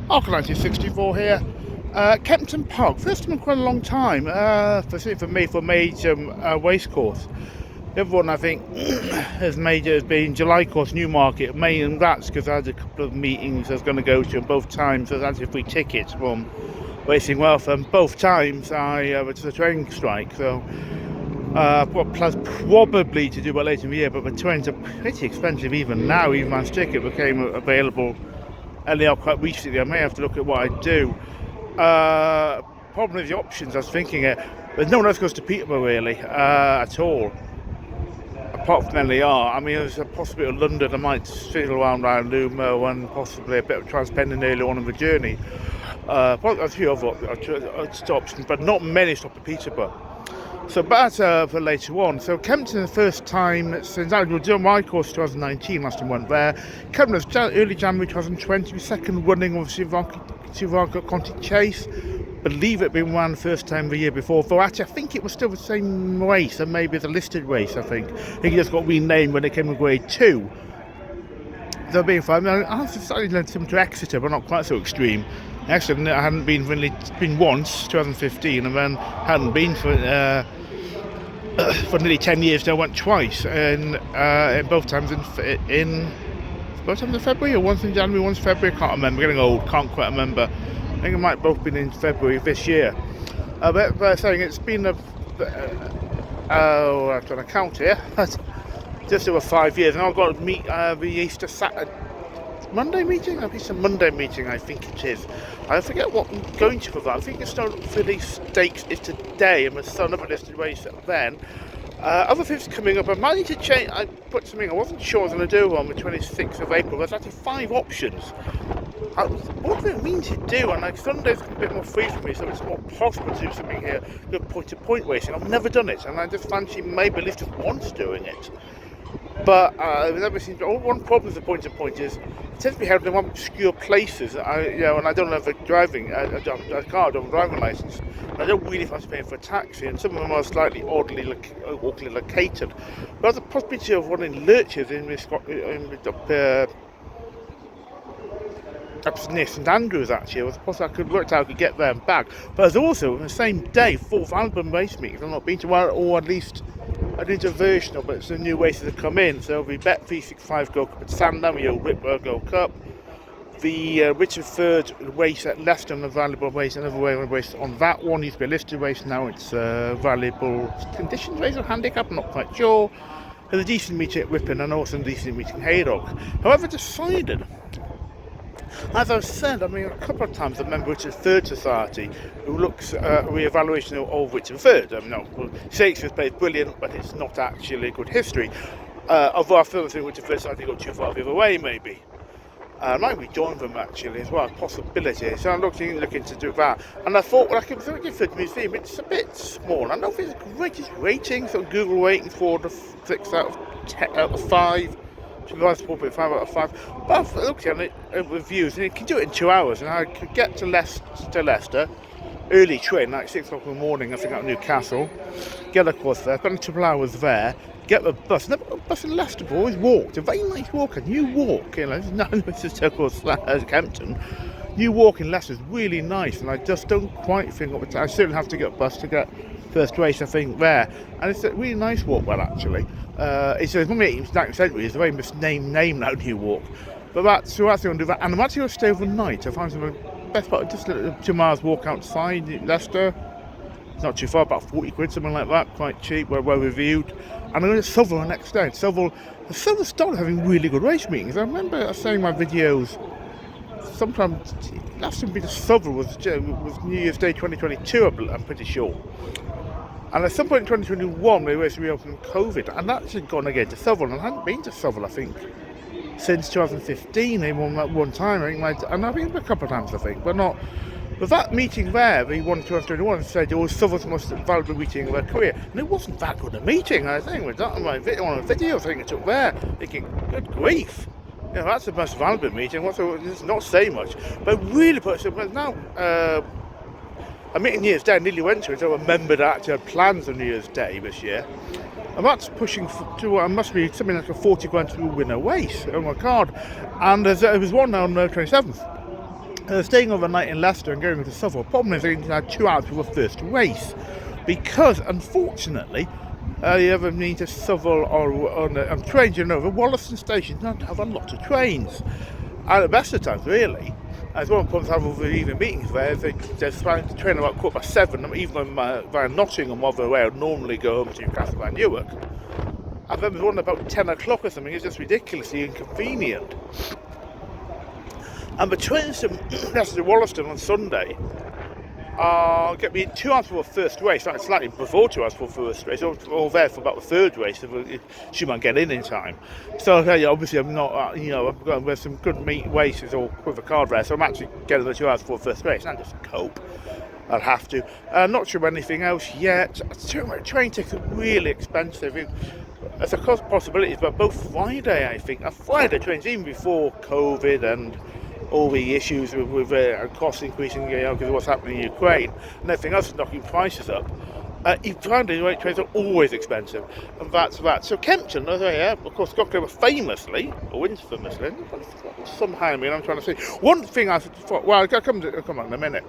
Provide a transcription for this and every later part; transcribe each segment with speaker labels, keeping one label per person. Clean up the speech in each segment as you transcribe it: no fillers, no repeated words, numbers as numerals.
Speaker 1: Arc 1964 here. Kempton Park, first time in quite a long time, for me, for a major racecourse. The other one I think has been July course, Newmarket, May, and that's because I had a couple of meetings I was going to go to, and both times I had free tickets from Racing Wealth, and both times I was a training strike, so plus probably to do by later in the year, but the trains are pretty expensive even now. Even my ticket became available only quite recently. I may have to look at what I do. Problem with the options, I was thinking there's no one else goes to Peterborough really at all, apart from LER. I mean, there's a possibility of London. I might fiddle around Lumo and possibly a bit of transpending early on in the journey. Probably a few other options, but not many stop at Peterborough. So that's for later on. So Kempton, the first time since I was doing my course 2019, last time I went there. Kempton was early January 2020, second running of Sivarco Conti Chase. Believe it being run the first time the year before. Though actually, I think it was still the same race, and maybe the listed race. I think it just got renamed when it came in Grade 2. So being fun. I've decided to similar to Exeter, but not quite so extreme. Actually, I hadn't been once, 2015, and then hadn't been for nearly 10 years. So I went twice, and both times in February, or once in January, once February. I can't remember. Getting old, can't quite remember. I think it might have both been in February this year. But saying it's been I'm trying to count here. Just over 5 years, and I've got to meet the Easter Saturday. Monday meeting? I think it's a Monday meeting, I think it is. I forget what I'm going to for that. I think the start for these stakes is today, and my son up a listed race then. Other things coming up, I might need to change. I put something I wasn't sure I was going to do on the 26th of April. There's actually 5 options. What do I mean to do? And Sunday's a bit more free for me, so it's more possible to do something here, do point-to-point racing. I've never done it, and I just fancy maybe at least just once doing it. But never seems. One problem with the point-to-point is it tends to be held in one obscure places. And I don't have a driving license. I don't really fancy paying for a taxi, and some of them are slightly awkwardly located. But there's a possibility of one in Lurches up near St Andrews. Actually, it was possible I could work out I could get there and back. But there's also on the same day 4th Album race meetings I've not been to, or at least I did a version of it. So the new races have come in. So there'll be Bet 365 Gold Cup at Sandown, the old Whitworth Gold Cup, the Richard III race at Leicester, a valuable race, another race on that one. Used to be a listed race, now it's a valuable conditions race or handicap, I'm not quite sure. There's a decent meeting at Ripon and also a decent meeting at Haydock. However, decided, as I've said, I mean, a couple of times, a member of the Third Society who looks at a re-evaluation of Richard III. Shakespeare's play is brilliant, but it's not actually good history. Although I feel that Richard III Society got too far the other way, maybe. I might rejoin them actually as well, a possibility. So I'm looking to do that. And I thought, well, I could think of the museum, it's a bit small. I don't think it's the greatest rating, so Google rating for the 6 out of 5. 4.5 out of 5. But I've looked at it reviews, and you can do it in 2 hours. And I could get to Leicester, early train, like 6 o'clock in the morning, I think, out of Newcastle. Get across there, spend a couple of hours there, get the bus. Never got a bus in Leicester, but always walked. A very nice walk, a new walk, it's just across Kempton. New walk in Leicester is really nice, and I just don't quite think of it. I certainly have to get a bus to get first race, I think, there. And it's a really nice walk, actually. It's from the 18th century, it's a very misnamed name now, New Walk. But that's what I'm going to do that. And I'm actually going to stay overnight. I find the best part, just a 2 miles walk outside Leicester. It's not too far, about 40 quid, something like that, quite cheap, well reviewed. And I'm going to Southwell the next day. Southwell started having really good race meetings. I remember saying in my videos, sometimes last time we did Southwell was New Year's Day 2022, I'm pretty sure. And at some point in 2021, we were reopening COVID, and that's gone again to Southwell. And I hadn't been to Southwell, I think, since 2015. They won that one time, I think, and I've been a couple of times, I think, but not. But that meeting there, we won 2021, said it was Southwell's most valuable meeting of their career, and it wasn't that good a meeting. I think with that on my video, I think I took there, thinking, good grief. That's the most valuable meeting. It's not saying much, but really put it. But now. A meeting New Year's Day, I nearly went to it. I remembered I actually had plans on New Year's Day this year. And that's pushing to, must be something like a 40 grand to win a race on my card. And there was one now on the 27th. staying overnight in Leicester and going to Suffolk. Problem is, I had 2 hours before the first race, because unfortunately, you ever need to Suffolk or on trains, the Wollaston station don't have a lot of trains. At the best of times, really. As one point, I have over evening meetings where they're trying to train about 7:15, even via Nottingham, over the way I'd normally go home to Newcastle and Newark. And then there's one about 10 o'clock or something. It's just ridiculously inconvenient. And the trains to Leicester Wollaston on Sunday get me 2 hours before the first race, slightly before 2 hours before the first race, all there for about the third race, so she might get in time. So obviously I'm not, I've got there's some good meat races or with a card race, so I'm actually getting the 2 hours before the first race, and just cope. I'll have to. Not sure anything else yet. Train tickets are really expensive. There's a cost possibilities, but both Friday, I think, Friday trains, even before COVID and all the issues with cost increasing, because of what's happening in Ukraine and everything else is knocking prices up. Friday night trains are always expensive, and that's that. So Kempton, of course, Scotland famously, or infamously, somehow, I'm trying to say. One thing I thought, well, I'll come on in a minute.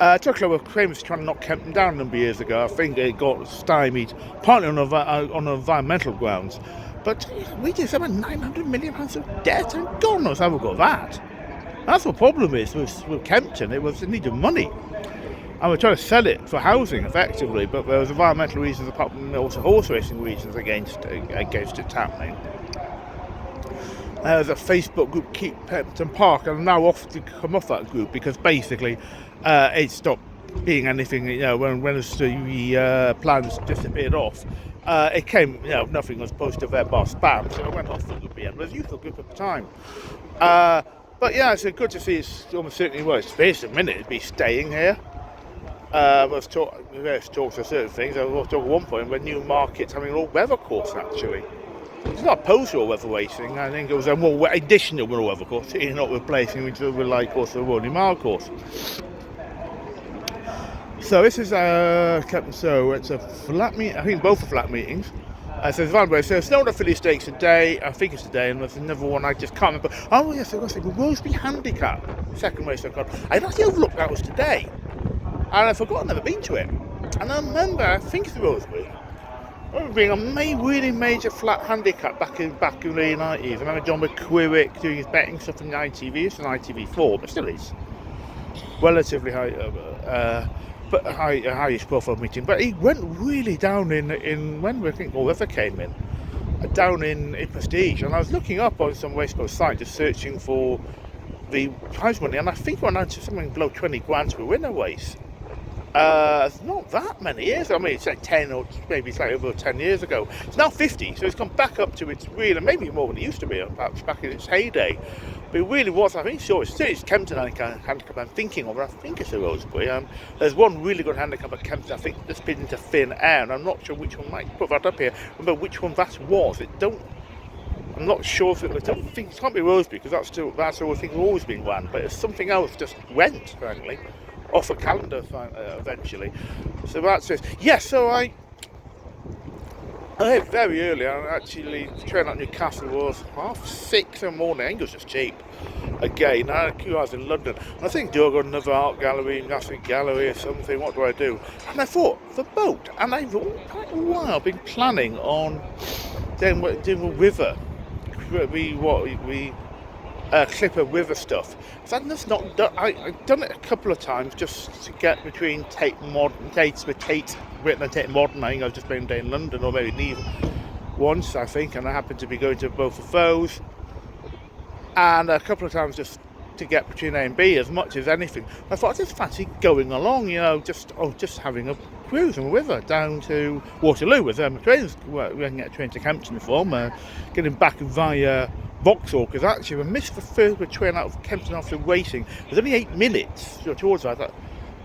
Speaker 1: Tucklow were famous trying to knock Kempton down a number of years ago. I think it got stymied, partly on environmental grounds. But we did about £900 million of debt, and God knows how we got that. That's what the problem is with Kempton. It needed money. And we're trying to sell it for housing, effectively, but there was environmental reasons, apart from also horse racing reasons against it happening. There's a Facebook group, Kempton Park, and I'm now off to come off that group because basically it stopped being anything. When the plans disappeared off, it came. Nothing was posted there bar spam, so I went off the group again. It was a youthful group at the time. But yeah, it's good to see. It's almost certainly it's based a minute. It'd be staying here. We've talked of certain things. I was talking at one point when Newmarket's having an all-weather course actually. It's not opposed to all-weather racing. I think it was a more additional all-weather course, not replacing which was like course the Rodney Mile course. So this is Kempton. So it's a flat meet. I think both are flat meetings. So there's a Snowdon Filly Stakes today. I think it's today, and there's another one I just can't remember. Oh yes, I was thinking Roseby Handicap, second race I've got. I'd actually overlooked that was today, and I forgot I'd never been to it. And I remember, I think it's the Roseby. I remember being a really major flat handicap back in the 90s. I remember John McQuirrick doing his betting stuff in the ITV. It's an ITV4, but still is relatively high. But a highest profile meeting, but he went really down in when we think Weather came in, down in prestige, and I was looking up on some racecourse site just searching for the prize money, and I think we're now to something below 20 grand to win a race. It's not that many years. I mean, it's like 10 or maybe it's like over 10 years ago. It's now 50, so it's gone back up to its real, maybe more than it used to be, perhaps back in its heyday. But it really was, I think, sure, it's Kempton handicap I'm thinking of, and I think it's a Roseby. There's one really good handicap at Kempton, I think, that's been into thin air, and I'm not sure which one might put that up here. Remember which one that was. I'm not sure if I don't think it can't be Roseby, because that's all I think has always been run, but it's something else just went, frankly, off a calendar eventually. So that's it. Yes, so I very early. I actually trained at Newcastle was 6:30 in the morning. I think it was just cheap. Again, I had a few hours in London. And I think do I go to another art gallery, nothing gallery or something? What do I do? And I thought the boat. And I've quite a while been planning on doing a river. We Clipper River stuff. So that's not done. I've done it a couple of times just to get between Tate Modern, Britain and Tate Modern. I think I've just been down in London, or maybe neither once, I think, and I happened to be going to both of those. And a couple of times just to get between A and B as much as anything. I thought I just fancy going along, just having a cruise on the river down to Waterloo with my trains. We can get a train to Kempton from, getting back via Vauxhall, because actually we missed the third train out of Kempton after racing. There's only 8 minutes towards that.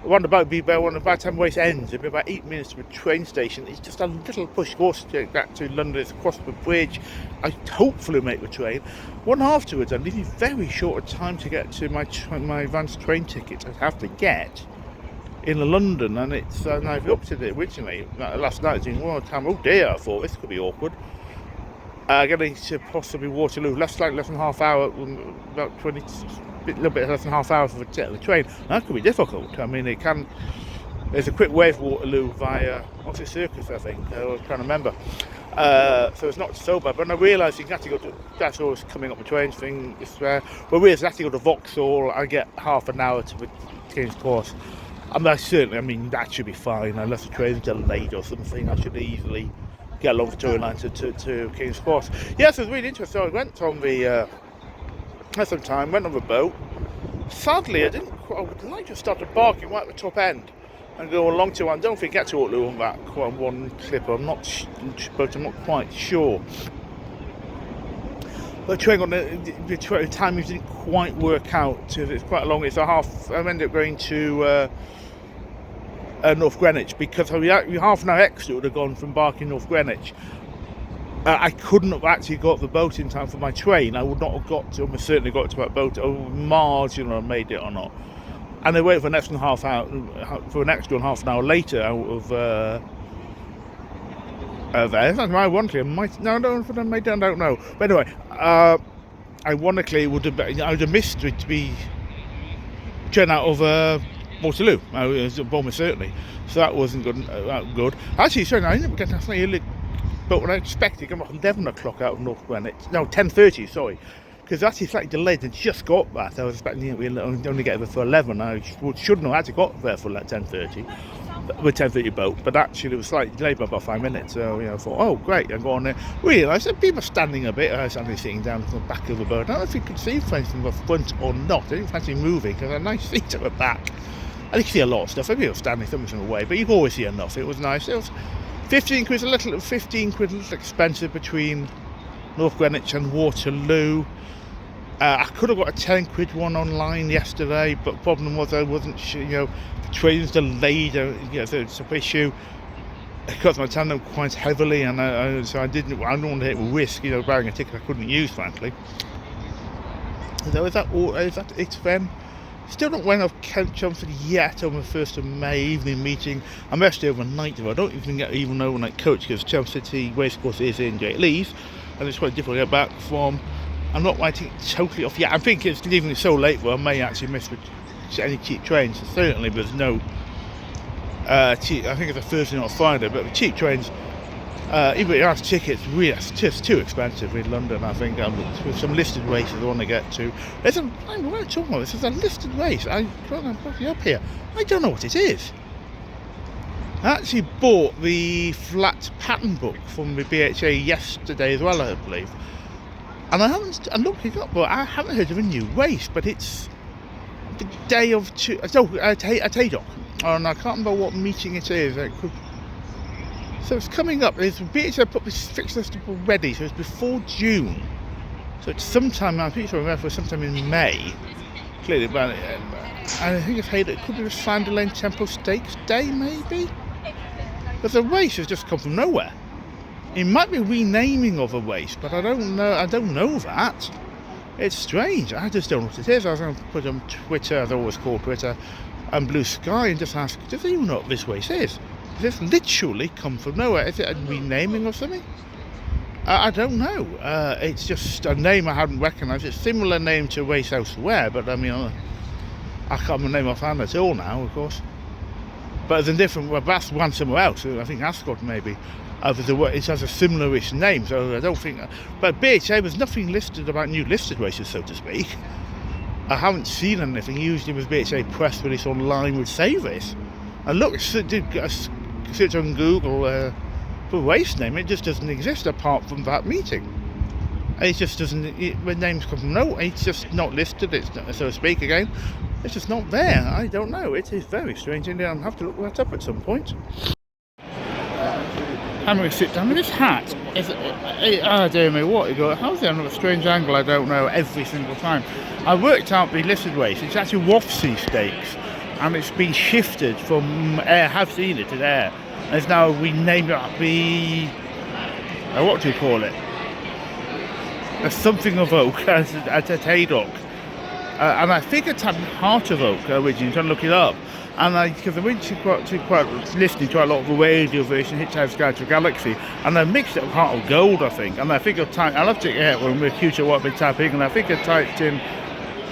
Speaker 1: By the time the race ends, it'll be about 8 minutes to a train station. It's just a little push course to get back to London. It's across the bridge. I hopefully make the train. One afterwards, I leave very short a time to get to my advanced train ticket I have to get in London, and it's I've upped it originally last night. Thinking, oh dear, I thought this could be awkward. getting to possibly Waterloo, less than half hour, about 20, a little bit less than half hour for the train. That could be difficult. I mean, there's a quick way for Waterloo via Oxford Circus, I think. I was trying to remember. So it's not so bad. But I realised you can actually go to, that's always coming up the trains thing. But we actually go to Vauxhall. I get half an hour to King's Cross. That should be fine, unless the train's delayed or something. I should easily get along the Tory line to King's Cross. Yes, it was really interesting. So I went on had some time, went on the boat. Sadly, I would like to start embarking right at the top end and go along to, I don't think get to Waterloo on that one clip. I'm not quite sure. But the timing didn't quite work out. It's quite long. It's I ended up going to North Greenwich, because half an hour extra would have gone from Barking North Greenwich. I couldn't have actually got the boat in time for my train. I would not have got to, almost certainly got to that boat. I would marginally made it or not. And they waited for an extra half an hour later out of there. Ironically, I don't know. But anyway, ironically, I would have missed it to be train out of Waterloo, almost certainly. So that wasn't good. Actually, sorry, I didn't get that early, but when I expected, come up from 11 o'clock out of North Greenwich. No, 10:30. Sorry. Because actually slightly delayed and just got that. I was expecting we'd only get there for 11. I shouldn't have actually got there for like 10:30 with 10:30 boat, but actually it was slightly delayed by about 5 minutes. So I thought, oh great, I'm going there. Realised that people standing a bit. I was only sitting down at the back of the boat. I don't know if you could see things from the front or not. I didn't fancy moving because I had a nice seat at the back. And you can see a lot of stuff. People standing something in the way, but you can always see enough. It was nice. It was 15 quid, a little expensive between North Greenwich and Waterloo. I could have got a 10 quid one online yesterday, but the problem was I wasn't sure, the train's delayed, it's an issue. It got my tandem quite heavily, and so I don't want to take risk, buying a ticket I couldn't use, frankly. So is that it then? Still not went off Chelmsford yet on the 1st of May evening meeting. I'm actually overnight though. I don't even get overnight coach, because Chelmsford City racecourse is in Great Leith, and it's quite difficult to get back from. I'm not writing totally off yet. I think it's leaving it so late, I may actually miss any cheap trains. Certainly there's no cheap, I think it's a Thursday, not a Friday, but the cheap trains, even if you ask tickets, really, it's just too expensive in London, I think. With some listed races I want to get to. There's a listed race. I don't know what's up here. I don't know what it is. I actually bought the flat pattern book from the BHA yesterday as well, I believe. And I'm looking it up, but I haven't heard of a new race, but it's the day of Taydock. And I can't remember what meeting it is. So it's coming up. There's BHA put this fixed list up already, so it's before June. So it's sometime, I'm pretty sure it's sometime in May. Clearly, but I think it's it could be the Sanderlane Temple Stakes Day, maybe? But the race has just come from nowhere. It might be renaming of a race, but I don't know that. It's strange. I just don't know what it is. I was going to put on Twitter, as I always call Twitter, and Blue Sky, and just ask, does anyone know what this race is? Does this literally come from nowhere? Is it a renaming of something? I don't know. It's just a name I hadn't recognised. It's a similar name to a race elsewhere, but I can't remember the name offhand at all now, of course. But it's a different, that's one somewhere else. I think Ascot maybe. It has a similar-ish name, so I don't think. But BHA, there's nothing listed about new listed races, so to speak. I haven't seen anything. Usually with BHA press release online would say this. And look, I did a search on Google for race name. It just doesn't exist apart from that meeting. It just doesn't. The names come from nowhere. It's just not listed. It's not, so to speak again. It's just not there. I don't know. It is very strange, and I'll have to look that up at some point. I'm going to sit down with this hat. Dear me, what? You go, how's it on a strange angle? I don't know, every single time. I worked out the listed race. It's actually Wofsea Stakes, and it's been shifted from Ayr. I have seen it at Ayr. And it's now renamed the, what do you call it? A something of Oak at Haydock. and I think it's had Heart of Oak originally, trying to look it up. And because I went to quite listening to a lot of the radio version, Hitchhiker's Guide to the Galaxy, and I mixed it with Heart of Gold, I think. And I think I'll have to check it out when we're future what we type in, and I think I typed in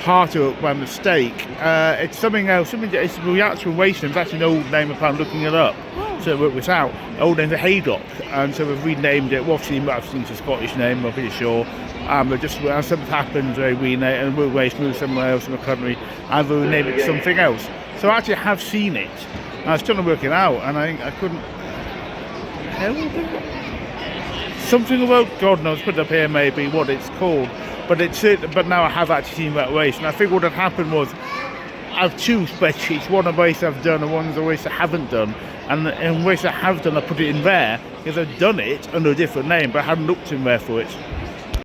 Speaker 1: Heart of Oak by mistake. It's something else. It's the actual wasteland. It's actually an old name upon looking it up. So it was out. Old name is Haydock, and so we've renamed it. Well, I've seen it's a Scottish name, I'm pretty sure. But just when something happens, we rename and we'll waste move somewhere else in the country, and we'll name it something else. So I actually have seen it. I was trying to work it out, and I couldn't. Something about God knows. Put it up here maybe what it's called. But but now I have actually seen that race, and I think what had happened was I have two spreadsheets. One of the race I've done, and one of the race I haven't done. And in race I have done, I put it in there because I've done it under a different name, but I hadn't looked in there for it.